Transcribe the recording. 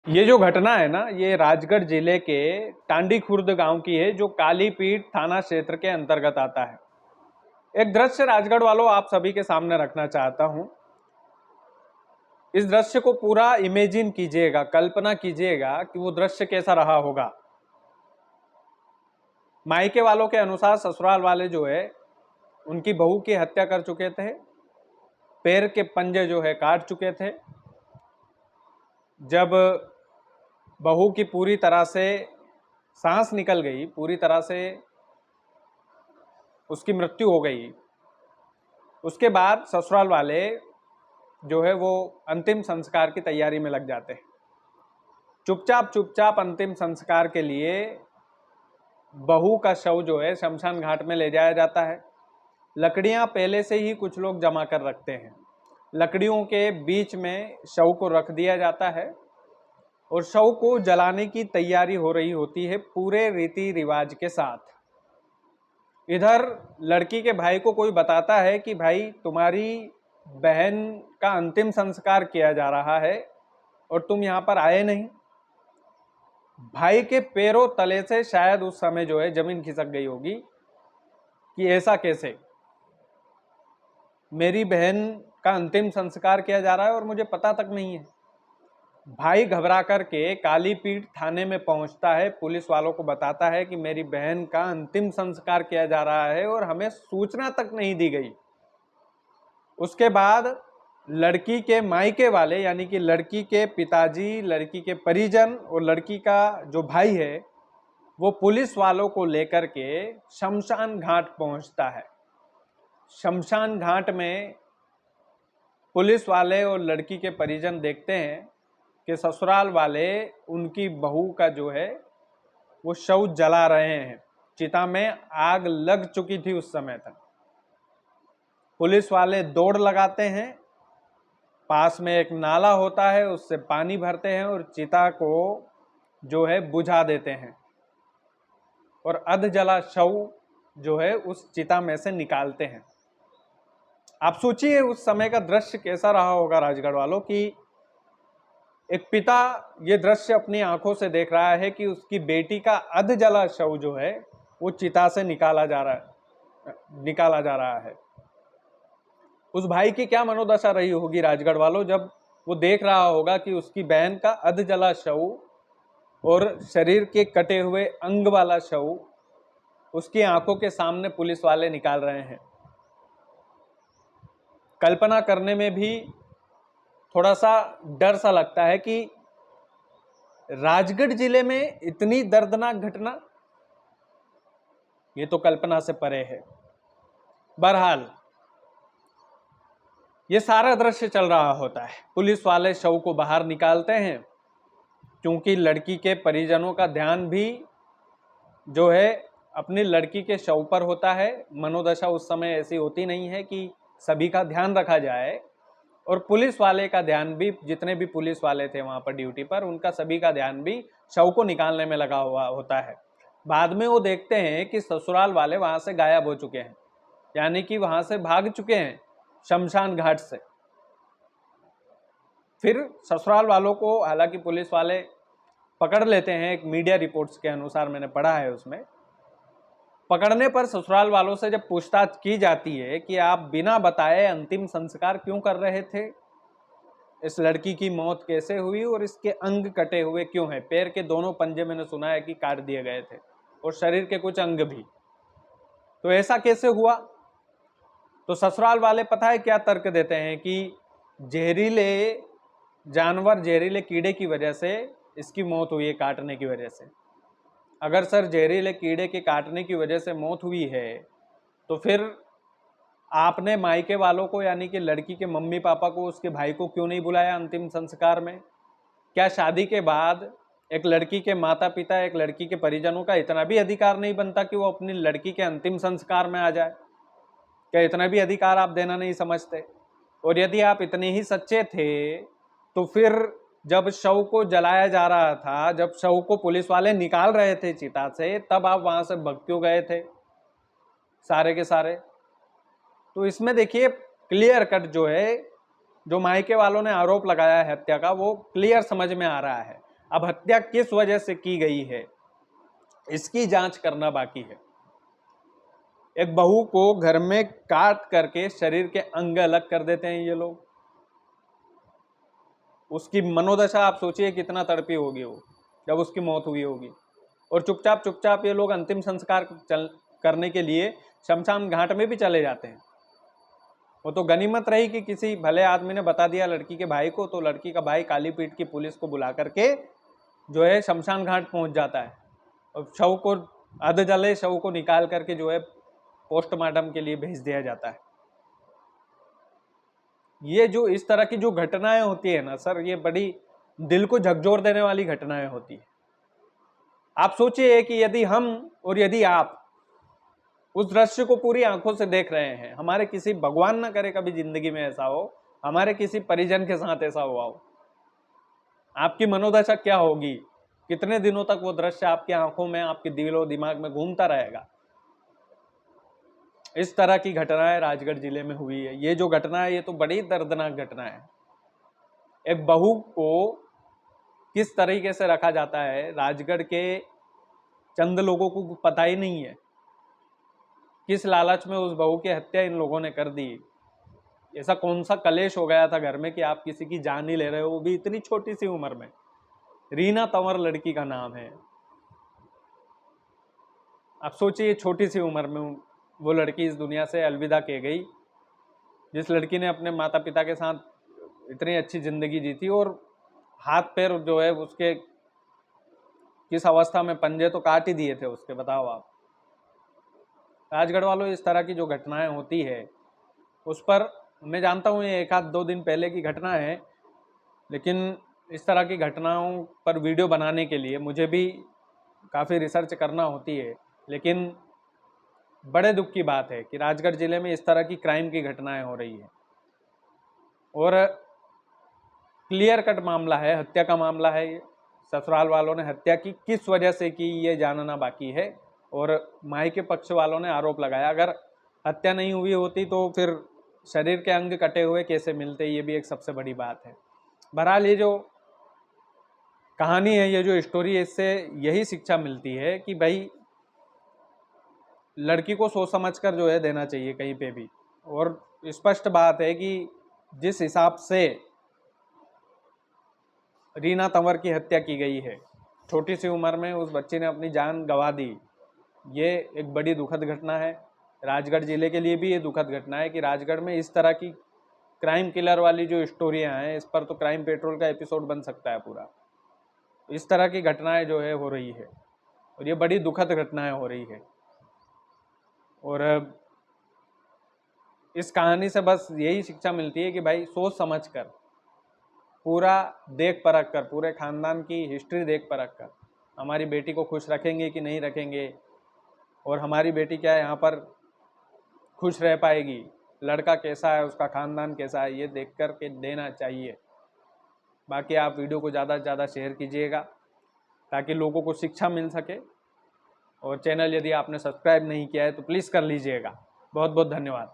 ये जो घटना है ना, ये राजगढ़ जिले के टांडी खुर्द गांव की है, जो कालीपीठ थाना क्षेत्र के अंतर्गत आता है। एक दृश्य राजगढ़ वालों आप सभी के सामने रखना चाहता हूं। इस दृश्य को पूरा इमेजिन कीजिएगा, कल्पना कीजिएगा कि वो दृश्य कैसा रहा होगा। मायके वालों के अनुसार ससुराल वाले जो है उनकी बहू की हत्या कर चुके थे, पैर के पंजे जो है काट चुके थे। जब बहू की पूरी तरह से सांस निकल गई, पूरी तरह से उसकी मृत्यु हो गई, उसके बाद ससुराल वाले जो है वो अंतिम संस्कार की तैयारी में लग जाते हैं। चुपचाप चुपचाप अंतिम संस्कार के लिए बहू का शव जो है शमशान घाट में ले जाया जाता है। लकड़ियां पहले से ही कुछ लोग जमा कर रखते हैं। लकड़ियों के बीच में शव को रख दिया जाता है और शव को जलाने की तैयारी हो रही होती है पूरे रीति रिवाज के साथ। इधर लड़की के भाई को कोई बताता है कि भाई तुम्हारी बहन का अंतिम संस्कार किया जा रहा है और तुम यहाँ पर आए नहीं। भाई के पैरों तले से शायद उस समय जो है जमीन खिसक गई होगी कि ऐसा कैसे, मेरी बहन का अंतिम संस्कार किया जा रहा है और मुझे पता तक नहीं है। भाई घबरा करके कालीपीठ थाने में पहुंचता है, पुलिस वालों को बताता है कि मेरी बहन का अंतिम संस्कार किया जा रहा है और हमें सूचना तक नहीं दी गई। उसके बाद लड़की के मायके वाले यानी कि लड़की के पिताजी, लड़की के परिजन और लड़की का जो भाई है वो पुलिस वालों को लेकर के शमशान घाट पहुंचता है। शमशान घाट में पुलिस वाले और लड़की के परिजन देखते हैं कि ससुराल वाले उनकी बहू का जो है वो शव जला रहे हैं। चिता में आग लग चुकी थी उस समय तक। पुलिस वाले दौड़ लगाते हैं, पास में एक नाला होता है उससे पानी भरते हैं और चिता को जो है बुझा देते हैं और अध जला शव जो है उस चिता में से निकालते हैं। आप सोचिए उस समय का दृश्य कैसा रहा होगा राजगढ़ वालों की एक पिता ये दृश्य अपनी आंखों से देख रहा है कि उसकी बेटी का अध जला शव जो है वो चिता से निकाला जा रहा है। उस भाई की क्या मनोदशा रही होगी राजगढ़ वालों, जब वो देख रहा होगा कि उसकी बहन का अध जला शव और शरीर के कटे हुए अंग वाला शव उसकी आंखों के सामने पुलिस वाले निकाल रहे हैं। कल्पना करने में भी थोड़ा सा डर सा लगता है कि राजगढ़ जिले में इतनी दर्दनाक घटना, ये तो कल्पना से परे है। बहरहाल ये सारा दृश्य चल रहा होता है, पुलिस वाले शव को बाहर निकालते हैं क्योंकि लड़की के परिजनों का ध्यान भी जो है अपनी लड़की के शव पर होता है। मनोदशा उस समय ऐसी होती नहीं है कि सभी का ध्यान रखा जाए और पुलिस वाले का ध्यान भी, जितने भी पुलिस वाले थे वहां पर ड्यूटी पर, उनका सभी का ध्यान भी शव को निकालने में लगा हुआ होता है। बाद में वो देखते हैं कि ससुराल वाले वहां से गायब हो चुके हैं, यानी कि वहां से भाग चुके हैं शमशान घाट से। फिर ससुराल वालों को हालांकि पुलिस वाले पकड़ लेते हैं, एक मीडिया रिपोर्ट्स के अनुसार मैंने पढ़ा है, उसमें पकड़ने पर ससुराल वालों से जब पूछताछ की जाती है कि आप बिना बताए अंतिम संस्कार क्यों कर रहे थे, इस लड़की की मौत कैसे हुई और इसके अंग कटे हुए क्यों हैं, पैर के दोनों पंजे मैंने सुना है कि काट दिए गए थे और शरीर के कुछ अंग भी, तो ऐसा कैसे हुआ। तो ससुराल वाले पता है क्या तर्क देते हैं कि जहरीले जानवर, जहरीले कीड़े की वजह से इसकी मौत हुई है, काटने की वजह से। अगर सर जहरीले कीड़े के काटने की वजह से मौत हुई है तो फिर आपने मायके वालों को यानी कि लड़की के मम्मी पापा को, उसके भाई को क्यों नहीं बुलाया अंतिम संस्कार में। क्या शादी के बाद एक लड़की के माता पिता, एक लड़की के परिजनों का इतना भी अधिकार नहीं बनता कि वो अपनी लड़की के अंतिम संस्कार में आ जाए? क्या इतना भी अधिकार आप देना नहीं समझते? और यदि आप इतने ही सच्चे थे तो फिर जब शव को जलाया जा रहा था, जब शव को पुलिस वाले निकाल रहे थे चिता से, तब आप वहां से भाग क्यों गए थे सारे के सारे? तो इसमें देखिए क्लियर कट जो है, जो मायके वालों ने आरोप लगाया है हत्या का, वो क्लियर समझ में आ रहा है। अब हत्या किस वजह से की गई है इसकी जांच करना बाकी है। एक बहू को घर में काट करके शरीर के अंग अलग कर देते हैं ये लोग। उसकी मनोदशा आप सोचिए कितना तड़पी होगी वो जब उसकी मौत हुई होगी। और चुपचाप चुपचाप ये लोग अंतिम संस्कार करने के लिए शमशान घाट में भी चले जाते हैं। वो तो गनीमत रही कि किसी भले आदमी ने बता दिया लड़की के भाई को, तो लड़की का भाई काली पीठ की पुलिस को बुला करके जो है शमशान घाट पहुंच जाता है और शव को अध जले शव को निकाल करके जो है पोस्टमार्टम के लिए भेज दिया जाता है। ये जो इस तरह की जो घटनाएं होती है ना सर, ये बड़ी दिल को झकझोर देने वाली घटनाएं होती है। आप सोचिए कि यदि हम और यदि आप उस दृश्य को पूरी आंखों से देख रहे हैं, हमारे किसी, भगवान ना करे कभी जिंदगी में ऐसा हो, हमारे किसी परिजन के साथ ऐसा हुआ हो, आपकी मनोदशा क्या होगी? कितने दिनों तक वो दृश्य आपकी आंखों में, आपके दिलो दिमाग में घूमता रहेगा। इस तरह की घटनाएं राजगढ़ जिले में हुई है। ये जो घटना है ये तो बड़ी दर्दनाक घटना है। एक बहू को किस तरीके से रखा जाता है, राजगढ़ के चंद लोगों को पता ही नहीं है। किस लालच में उस बहू की हत्या इन लोगों ने कर दी। ऐसा कौन सा कलेश हो गया था घर में कि आप किसी की जान ही ले रहे हो, वो भी इतनी छोटी सी उम्र में। रीना तंवर लड़की का नाम है। आप सोचिए छोटी सी उम्र में वो लड़की इस दुनिया से अलविदा की गई, जिस लड़की ने अपने माता पिता के साथ इतनी अच्छी जिंदगी जी थी और हाथ पैर जो है उसके किस अवस्था में, पंजे तो काट ही दिए थे उसके। बताओ आप। राजगढ़ वालों, इस तरह की जो घटनाएं होती है उस पर, मैं जानता हूँ ये 1-2 दिन पहले की घटना है, लेकिन इस तरह की घटनाओं पर वीडियो बनाने के लिए मुझे भी काफ़ी रिसर्च करना होती है। लेकिन बड़े दुख की बात है कि राजगढ़ जिले में इस तरह की क्राइम की घटनाएं हो रही है और क्लियर कट मामला है, हत्या का मामला है ये। ससुराल वालों ने हत्या की, किस वजह से की ये जानना बाकी है। और मायके पक्ष वालों ने आरोप लगाया अगर हत्या नहीं हुई होती तो फिर शरीर के अंग कटे हुए कैसे मिलते, ये भी एक सबसे बड़ी बात है। बहरहाल ये जो कहानी है, ये जो स्टोरी है, इससे यही शिक्षा मिलती है कि भाई लड़की को सोच समझ कर जो है देना चाहिए कहीं पे भी। और स्पष्ट बात है कि जिस हिसाब से रीना तंवर की हत्या की गई है, छोटी सी उम्र में उस बच्ची ने अपनी जान गंवा दी, ये एक बड़ी दुखद घटना है। राजगढ़ जिले के लिए भी ये दुखद घटना है कि राजगढ़ में इस तरह की क्राइम किलर वाली जो स्टोरियां हैं, इस पर तो क्राइम पेट्रोल का एपिसोड बन सकता है पूरा। इस तरह की घटनाएं जो है हो रही है और ये बड़ी दुखद घटनाएं हो रही है। और इस कहानी से बस यही शिक्षा मिलती है कि भाई सोच समझ कर, पूरा देख परख कर, पूरे खानदान की हिस्ट्री देख परख कर हमारी बेटी को खुश रखेंगे कि नहीं रखेंगे, और हमारी बेटी क्या है यहाँ पर खुश रह पाएगी, लड़का कैसा है, उसका खानदान कैसा है, ये देख कर के देना चाहिए। बाकी आप वीडियो को ज़्यादा से ज़्यादा शेयर कीजिएगा ताकि लोगों को शिक्षा मिल सके। और चैनल यदि आपने सब्सक्राइब नहीं किया है तो प्लीज़ कर लीजिएगा। बहुत बहुत धन्यवाद।